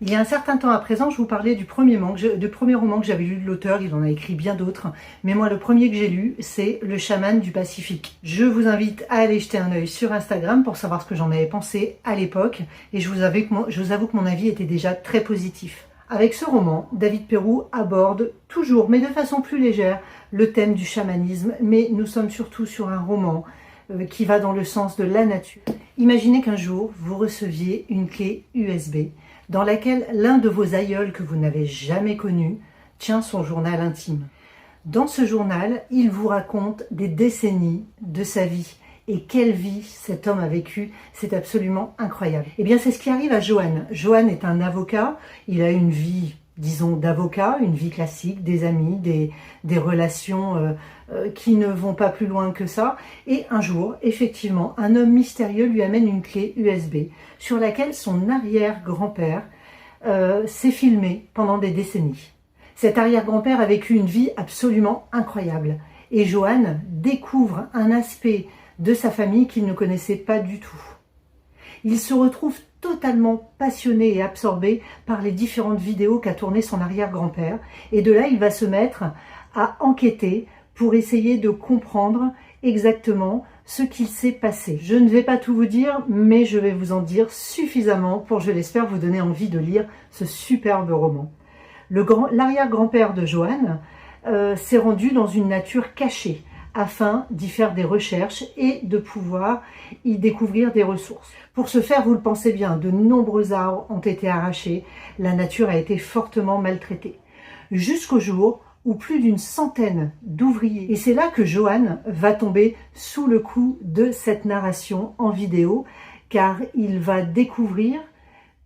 Il y a un certain temps à présent, je vous parlais du premier roman que j'avais lu de l'auteur. Il en a écrit bien d'autres, mais moi le premier que j'ai lu, c'est Le chaman du Pacifique. Je vous invite à aller jeter un œil sur Instagram pour savoir ce que j'en avais pensé à l'époque, et je vous avoue que mon avis était déjà très positif. Avec ce roman, David Perroux aborde toujours, mais de façon plus légère, le thème du chamanisme, mais nous sommes surtout sur un roman qui va dans le sens de la nature. Imaginez qu'un jour, vous receviez une clé USB dans laquelle l'un de vos aïeuls que vous n'avez jamais connu tient son journal intime. Dans ce journal, il vous raconte des décennies de sa vie. Et quelle vie cet homme a vécu, c'est absolument incroyable. Eh bien, c'est ce qui arrive à Johan. Johan est un avocat, il a une vie, disons, d'avocat, une vie classique, des amis, des relations qui ne vont pas plus loin que ça. Et un jour, effectivement, un homme mystérieux lui amène une clé USB sur laquelle son arrière-grand-père s'est filmé pendant des décennies. Cet arrière-grand-père a vécu une vie absolument incroyable. Et Johan découvre un aspect de sa famille qu'il ne connaissait pas du tout. Il se retrouve totalement passionné et absorbé par les différentes vidéos qu'a tournées son arrière-grand-père. Et de là, il va se mettre à enquêter pour essayer de comprendre exactement ce qu'il s'est passé. Je ne vais pas tout vous dire, mais je vais vous en dire suffisamment pour, je l'espère, vous donner envie de lire ce superbe roman. L'arrière-grand-père de Johan s'est rendu dans une nature cachée afin d'y faire des recherches et de pouvoir y découvrir des ressources. Pour ce faire, vous le pensez bien, de nombreux arbres ont été arrachés, la nature a été fortement maltraitée. Jusqu'au jour où plus d'une centaine d'ouvriers, et c'est là que Johan va tomber sous le coup de cette narration en vidéo, car il va découvrir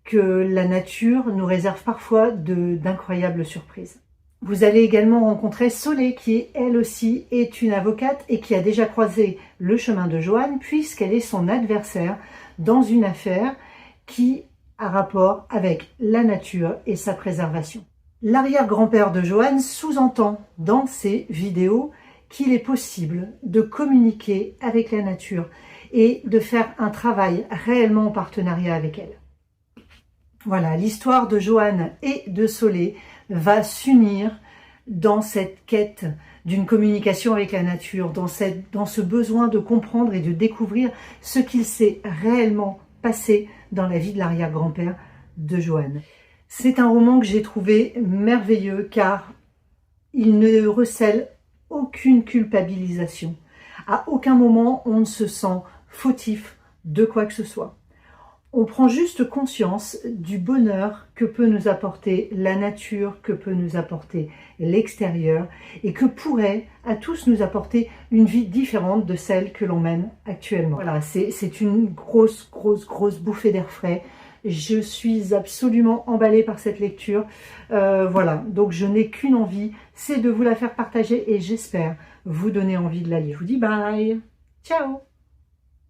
que la nature nous réserve parfois d'incroyables surprises. Vous allez également rencontrer Solé, qui elle aussi est une avocate et qui a déjà croisé le chemin de Johan, puisqu'elle est son adversaire dans une affaire qui a rapport avec la nature et sa préservation. L'arrière-grand-père de Johan sous-entend dans ses vidéos qu'il est possible de communiquer avec la nature et de faire un travail réellement en partenariat avec elle. Voilà, l'histoire de Johan et de Solé va s'unir dans cette quête d'une communication avec la nature, dans ce besoin de comprendre et de découvrir ce qu'il s'est réellement passé dans la vie de l'arrière-grand-père de Johan. C'est un roman que j'ai trouvé merveilleux car il ne recèle aucune culpabilisation. À aucun moment on ne se sent fautif de quoi que ce soit. On prend juste conscience du bonheur que peut nous apporter la nature, que peut nous apporter l'extérieur et que pourrait à tous nous apporter une vie différente de celle que l'on mène actuellement. Voilà, c'est une grosse bouffée d'air frais. Je suis absolument emballée par cette lecture. Voilà, donc je n'ai qu'une envie, c'est de vous la faire partager et j'espère vous donner envie de la lire. Je vous dis bye, ciao.